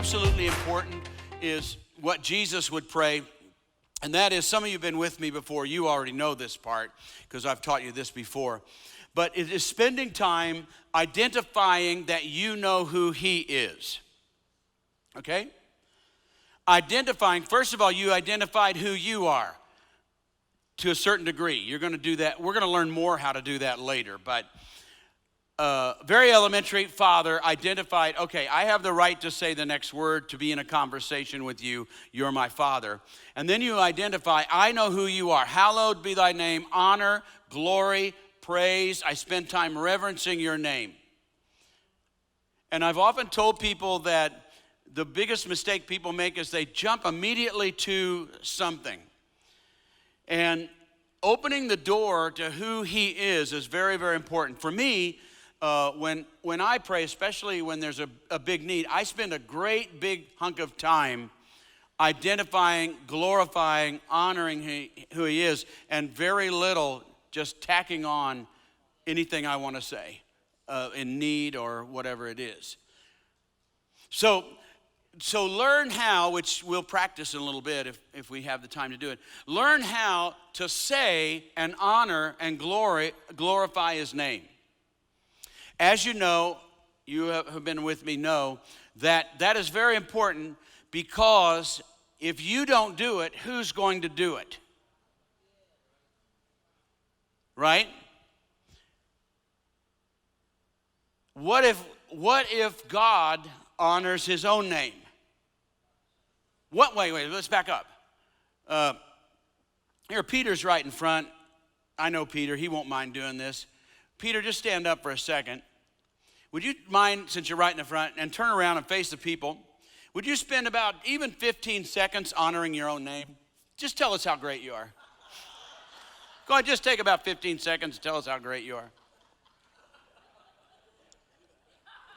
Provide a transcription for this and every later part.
absolutely important is what Jesus would pray. And that is, some of you have been with me before. You already know this part because I've taught you this before. But it is spending time identifying that you know who he is. Okay? Identifying, first of all, you identified who you are to a certain degree. You're going to do that. We're going to learn more how to do that later. But very elementary, Father identified, okay, I have the right to say the next word, to be in a conversation with you. You're my Father. And then you identify, I know who you are. Hallowed be thy name. Honor, glory, praise. I spend time reverencing your name. And I've often told people that the biggest mistake people make is they jump immediately to something. And opening the door to who he is very, very important. For me, when I pray, especially when there's a big need, I spend a great big hunk of time identifying, glorifying, honoring who he is, and very little just tacking on anything I want to say in need or whatever it is. So learn how, which we'll practice in a little bit if we have the time to do it. Learn how to say and honor and glorify his name. As you know, you have been with me, know that is very important, because if you don't do it, who's going to do it? Right? What if God honors his own name? Wait, let's back up. Here, Peter's right in front. I know Peter, he won't mind doing this. Peter, just stand up for a second. Would you mind, since you're right in the front, and turn around and face the people? Would you spend about even 15 seconds honoring your own name? Just tell us how great you are. Go ahead, just take about 15 seconds and tell us how great you are.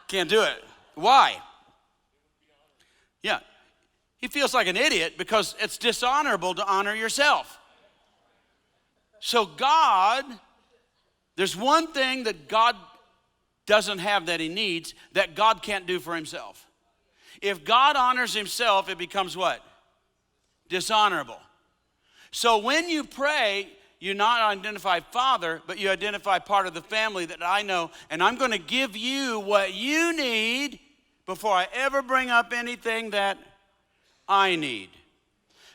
Can't do it. Why? Yeah. He feels like an idiot because it's dishonorable to honor yourself. So God, there's one thing that God doesn't have that he needs, that God can't do for himself. If God honors himself, it becomes what? Dishonorable. So when you pray, you not identify Father, but you identify part of the family that I know, and I'm going to give you what you need before I ever bring up anything that I need.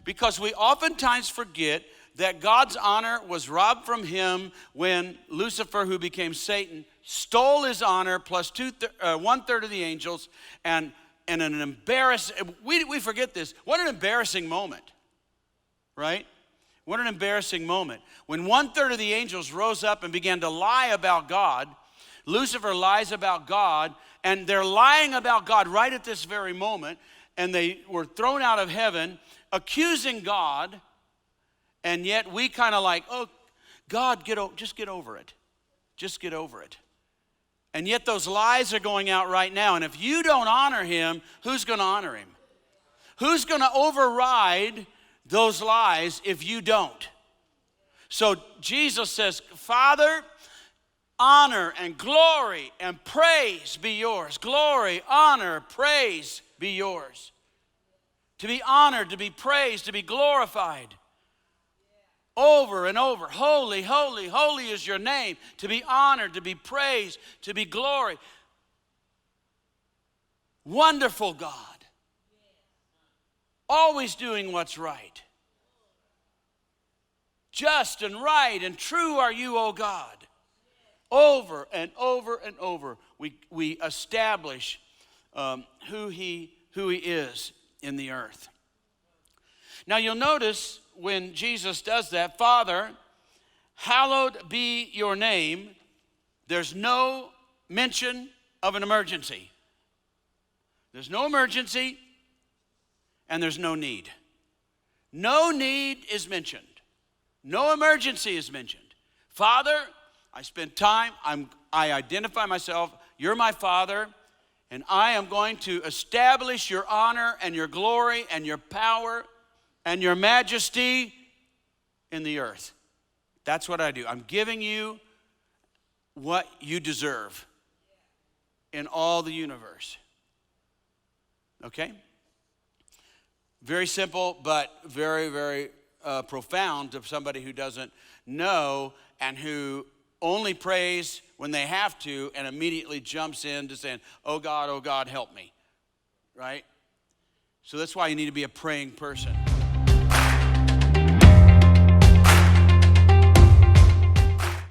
Because we oftentimes forget that God's honor was robbed from him when Lucifer, who became Satan, stole his honor plus 1/3 of the angels, and an embarrassing, we forget this. What an embarrassing moment, right? What an embarrassing moment. When 1/3 of the angels rose up and began to lie about God, Lucifer lies about God, and they're lying about God right at this very moment, and they were thrown out of heaven, accusing God, and yet we kind of like, oh, God, just get over it. Just get over it. And yet those lies are going out right now, and if you don't honor him, who's going to honor him? Who's going to override those lies if you don't? So Jesus says, Father, honor and glory and praise be yours. Glory, honor, praise be yours. To be honored, to be praised, to be glorified. Over and over, holy, holy, holy is your name. To be honored, to be praised, to be glory. Wonderful God. Always doing what's right. Just and right and true are you, O God. Over and over and over, we establish who he is in the earth. Now you'll notice when Jesus does that, Father, hallowed be your name, there's no mention of an emergency. There's no emergency, and there's no need. No need is mentioned. No emergency is mentioned. Father, I spend time, I identify myself, you're my Father, and I am going to establish your honor and your glory and your power and your majesty in the earth. That's what I do. I'm giving you what you deserve in all the universe. Okay? Very simple, but very, very profound to somebody who doesn't know and who only prays when they have to and immediately jumps into saying, oh God, help me, right? So that's why you need to be a praying person.